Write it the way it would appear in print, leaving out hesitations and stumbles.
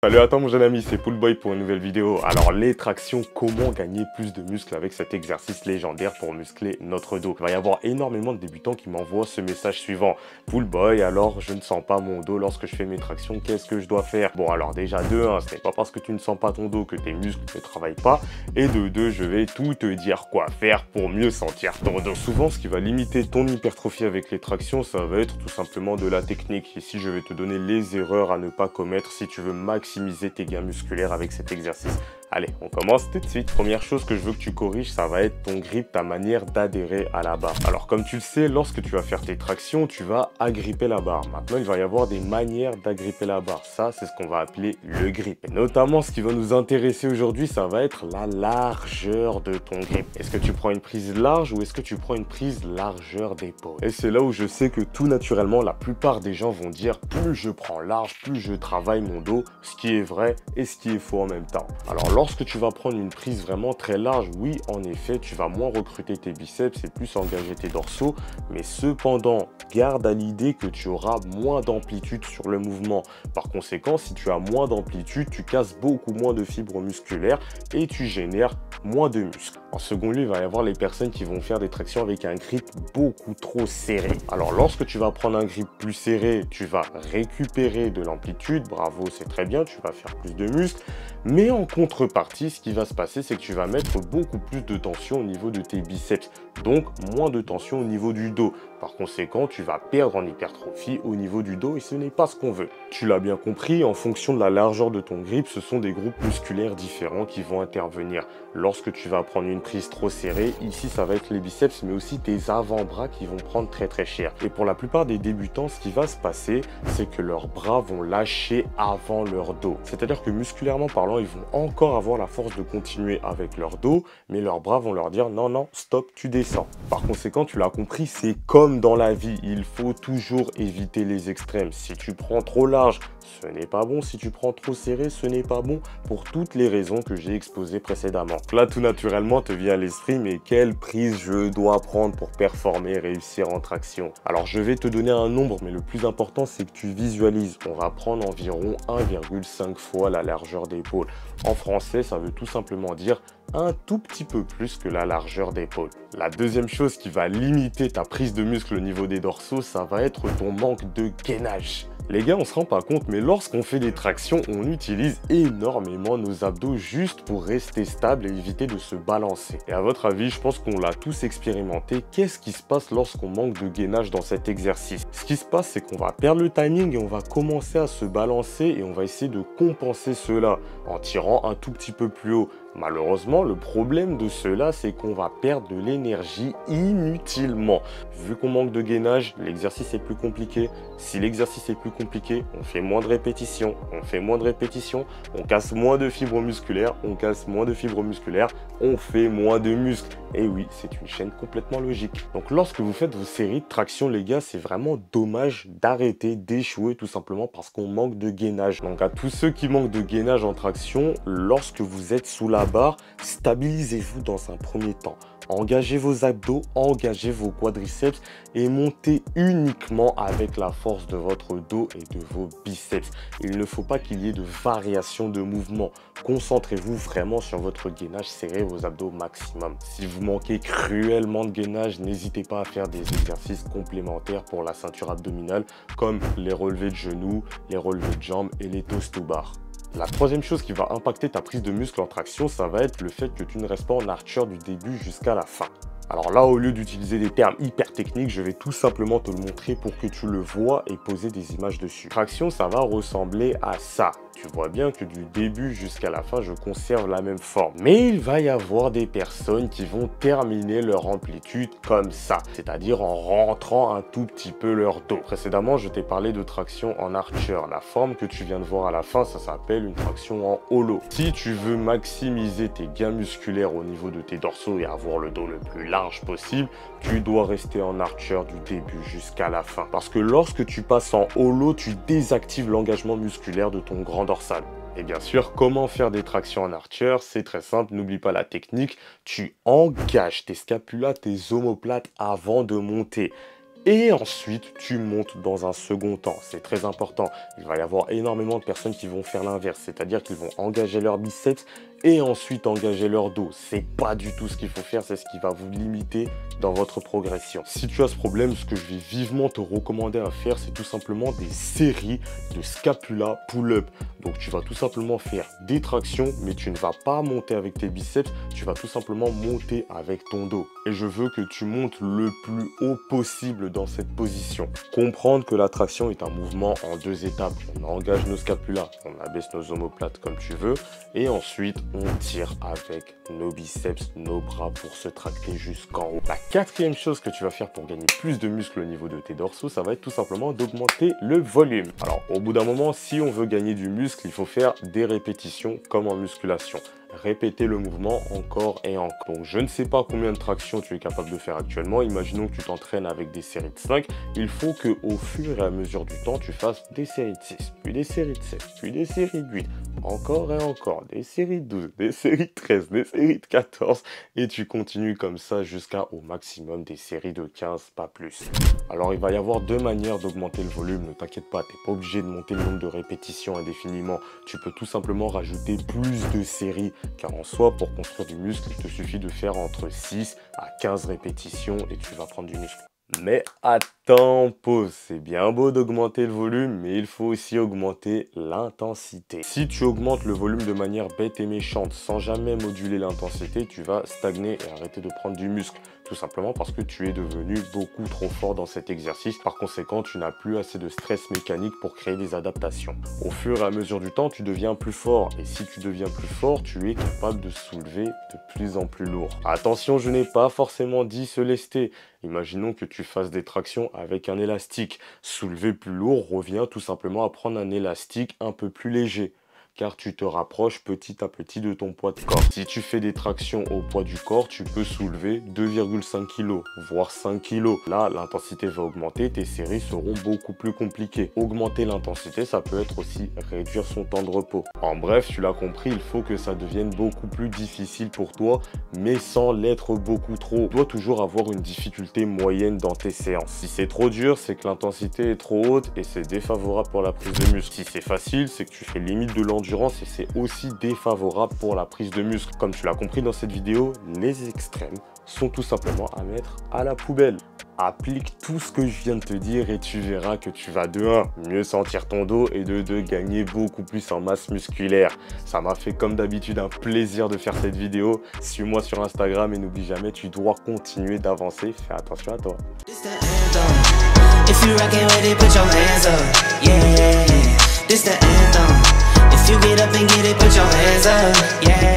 Salut à toi mon jeune ami, c'est Poolboy pour une nouvelle vidéo. Alors les tractions, comment gagner plus de muscles avec cet exercice légendaire pour muscler notre dos. Il va y avoir énormément de débutants qui m'envoient ce message suivant. Poolboy, alors je ne sens pas mon dos lorsque je fais mes tractions, qu'est-ce que je dois faire? Bon alors déjà de 1, ce n'est pas parce que tu ne sens pas ton dos que tes muscles ne travaillent pas. Et de 2, je vais tout te dire quoi faire pour mieux sentir ton dos. Souvent ce qui va limiter ton hypertrophie avec les tractions, ça va être tout simplement de la technique. Ici je vais te donner les erreurs à ne pas commettre si tu veux maximiser tes gains musculaires avec cet exercice. Allez, on commence tout de suite. Première chose que je veux que tu corriges, ça va être ton grip, ta manière d'adhérer à la barre. Alors comme tu le sais, lorsque tu vas faire tes tractions, tu vas agripper la barre. Maintenant, il va y avoir des manières d'agripper la barre. Ça, c'est ce qu'on va appeler le grip. Et notamment, ce qui va nous intéresser aujourd'hui, ça va être la largeur de ton grip. Est-ce que tu prends une prise large ou est-ce que tu prends une prise largeur d'épaule? Et c'est là où je sais que tout naturellement, la plupart des gens vont dire plus je prends large, plus je travaille mon dos, ce qui est vrai et ce qui est faux en même temps. Alors lorsque tu vas prendre une prise vraiment très large, oui, en effet, tu vas moins recruter tes biceps et plus engager tes dorsaux. Mais cependant, garde à l'idée que tu auras moins d'amplitude sur le mouvement. Par conséquent, si tu as moins d'amplitude, tu casses beaucoup moins de fibres musculaires et tu génères moins de muscles. En second lieu, il va y avoir les personnes qui vont faire des tractions avec un grip beaucoup trop serré. Alors lorsque tu vas prendre un grip plus serré, tu vas récupérer de l'amplitude. Bravo, c'est très bien, tu vas faire plus de muscles. Mais en contrepartie, ce qui va se passer, c'est que tu vas mettre beaucoup plus de tension au niveau de tes biceps. Donc moins de tension au niveau du dos. Par conséquent, tu vas perdre en hypertrophie au niveau du dos et ce n'est pas ce qu'on veut. Tu l'as bien compris, en fonction de la largeur de ton grip, ce sont des groupes musculaires différents qui vont intervenir. Lorsque tu vas prendre une prise trop serrée, ici ça va être les biceps mais aussi tes avant-bras qui vont prendre très cher. Et pour la plupart des débutants, ce qui va se passer, c'est que leurs bras vont lâcher avant leur dos. C'est-à-dire que musculairement parlant, ils vont encore avoir la force de continuer avec leur dos, mais leurs bras vont leur dire non, non, stop, tu descends. Par conséquent, tu l'as compris, c'est comme dans la vie, il faut toujours éviter les extrêmes. Si tu prends trop large, ce n'est pas bon. Si tu prends trop serré, ce n'est pas bon pour toutes les raisons que j'ai exposées précédemment. Là, tout naturellement, te vient à l'esprit, mais quelle prise je dois prendre pour performer et réussir en traction? Alors, je vais te donner un nombre, mais le plus important, c'est que tu visualises. On va prendre environ 1,5 fois la largeur d'épaule. En français, ça veut tout simplement dire un tout petit peu plus que la largeur d'épaule. La deuxième chose qui va limiter ta prise de muscle au niveau des dorsaux, ça va être ton manque de gainage. Les gars, on se rend pas compte, mais lorsqu'on fait des tractions, on utilise énormément nos abdos juste pour rester stable et éviter de se balancer. Et à votre avis, je pense qu'on l'a tous expérimenté. Qu'est-ce qui se passe lorsqu'on manque de gainage dans cet exercice? Ce qui se passe, c'est qu'on va perdre le timing et on va commencer à se balancer et on va essayer de compenser cela en tirant un tout petit peu plus haut. Malheureusement, le problème de cela, c'est qu'on va perdre de l'énergie inutilement. Vu qu'on manque de gainage, l'exercice est plus compliqué. Si l'exercice est plus compliqué, on fait moins de répétitions. On fait moins de répétitions, on casse moins de fibres musculaires. On casse moins de fibres musculaires, on fait moins de muscles. Et oui, c'est une chaîne complètement logique. Donc lorsque vous faites vos séries de traction, les gars, c'est vraiment dommage d'arrêter, d'échouer tout simplement parce qu'on manque de gainage. Donc à tous ceux qui manquent de gainage en traction, lorsque vous êtes sous la barre, stabilisez-vous dans un premier temps. Engagez vos abdos, engagez vos quadriceps et montez uniquement avec la force de votre dos et de vos biceps. Il ne faut pas qu'il y ait de variation de mouvement. Concentrez-vous vraiment sur votre gainage, serrez vos abdos au maximum. Si vous manquez cruellement de gainage, n'hésitez pas à faire des exercices complémentaires pour la ceinture abdominale comme les relevés de genoux, les relevés de jambes et les toes to bar. La troisième chose qui va impacter ta prise de muscle en traction, ça va être le fait que tu ne restes pas en archer du début jusqu'à la fin. Alors là, au lieu d'utiliser des termes hyper techniques, je vais tout simplement te le montrer pour que tu le vois et poser des images dessus. Traction, ça va ressembler à ça. Tu vois bien que du début jusqu'à la fin, je conserve la même forme. Mais il va y avoir des personnes qui vont terminer leur amplitude comme ça, c'est-à-dire en rentrant un tout petit peu leur dos. Précédemment, je t'ai parlé de traction en archer. La forme que tu viens de voir à la fin, ça s'appelle une traction en holo. Si tu veux maximiser tes gains musculaires au niveau de tes dorsaux et avoir le dos le plus large possible, tu dois rester en archer du début jusqu'à la fin. Parce que lorsque tu passes en holo, tu désactives l'engagement musculaire de ton grand dorsal. Et bien sûr, comment faire des tractions en archer? C'est très simple, n'oublie pas la technique. Tu engages tes scapulas, tes omoplates avant de monter. Et ensuite, tu montes dans un second temps. C'est très important. Il va y avoir énormément de personnes qui vont faire l'inverse, c'est-à-dire qu'ils vont engager leurs biceps et ensuite engager leur dos. C'est pas du tout ce qu'il faut faire, c'est ce qui va vous limiter dans votre progression. Si tu as ce problème, ce que je vais vivement te recommander à faire, c'est tout simplement des séries de scapula pull-up. Donc tu vas tout simplement faire des tractions, mais tu ne vas pas monter avec tes biceps, tu vas tout simplement monter avec ton dos. Et je veux que tu montes le plus haut possible dans cette position. Comprendre que la traction est un mouvement en 2 étapes. On engage nos scapulas, on abaisse nos omoplates comme tu veux, et ensuite on tire avec nos biceps, nos bras pour se tracter jusqu'en haut. La 4e chose que tu vas faire pour gagner plus de muscles au niveau de tes dorsaux, ça va être tout simplement d'augmenter le volume. Alors au bout d'un moment, si on veut gagner du muscle, il faut faire des répétitions comme en musculation. Répéter le mouvement encore et encore. Donc je ne sais pas combien de tractions tu es capable de faire actuellement. Imaginons que tu t'entraînes avec des séries de 5. Il faut qu'au fur et à mesure du temps, tu fasses des séries de 6, puis des séries de 7, puis des séries de 8, encore et encore, des séries de 12, des séries de 13, des séries de 14, et tu continues comme ça jusqu'au maximum des séries de 15, pas plus. Alors il va y avoir 2 manières d'augmenter le volume, ne t'inquiète pas, tu n'es pas obligé de monter le nombre de répétitions indéfiniment. Tu peux tout simplement rajouter plus de séries, car en soi, pour construire du muscle, il te suffit de faire entre 6 à 15 répétitions et tu vas prendre du muscle. Mais attends, pause, c'est bien beau d'augmenter le volume, mais il faut aussi augmenter l'intensité. Si tu augmentes le volume de manière bête et méchante, sans jamais moduler l'intensité, tu vas stagner et arrêter de prendre du muscle. Tout simplement parce que tu es devenu beaucoup trop fort dans cet exercice. Par conséquent, tu n'as plus assez de stress mécanique pour créer des adaptations. Au fur et à mesure du temps, tu deviens plus fort. Et si tu deviens plus fort, tu es capable de soulever de plus en plus lourd. Attention, je n'ai pas forcément dit se lester. Imaginons que tu fasses des tractions avec un élastique. Soulever plus lourd revient tout simplement à prendre un élastique un peu plus léger, car tu te rapproches petit à petit de ton poids de corps. Si tu fais des tractions au poids du corps, tu peux soulever 2,5 kg, voire 5 kg. Là, l'intensité va augmenter, tes séries seront beaucoup plus compliquées. Augmenter l'intensité, ça peut être aussi réduire son temps de repos. En bref, tu l'as compris, il faut que ça devienne beaucoup plus difficile pour toi, mais sans l'être beaucoup trop. Tu dois toujours avoir une difficulté moyenne dans tes séances. Si c'est trop dur, c'est que l'intensité est trop haute et c'est défavorable pour la prise de muscle. Si c'est facile, c'est que tu fais limite de l'endurance et c'est aussi défavorable pour la prise de muscle. Comme tu l'as compris dans cette vidéo, les extrêmes sont tout simplement à mettre à la poubelle. Applique tout ce que je viens de te dire et tu verras que tu vas de 1, mieux sentir ton dos et de 2, gagner beaucoup plus en masse musculaire. Ça m'a fait comme d'habitude un plaisir de faire cette vidéo. Suis-moi sur Instagram et n'oublie jamais, tu dois continuer d'avancer. Fais attention à toi. If you get up and get it, put your hands up, yeah.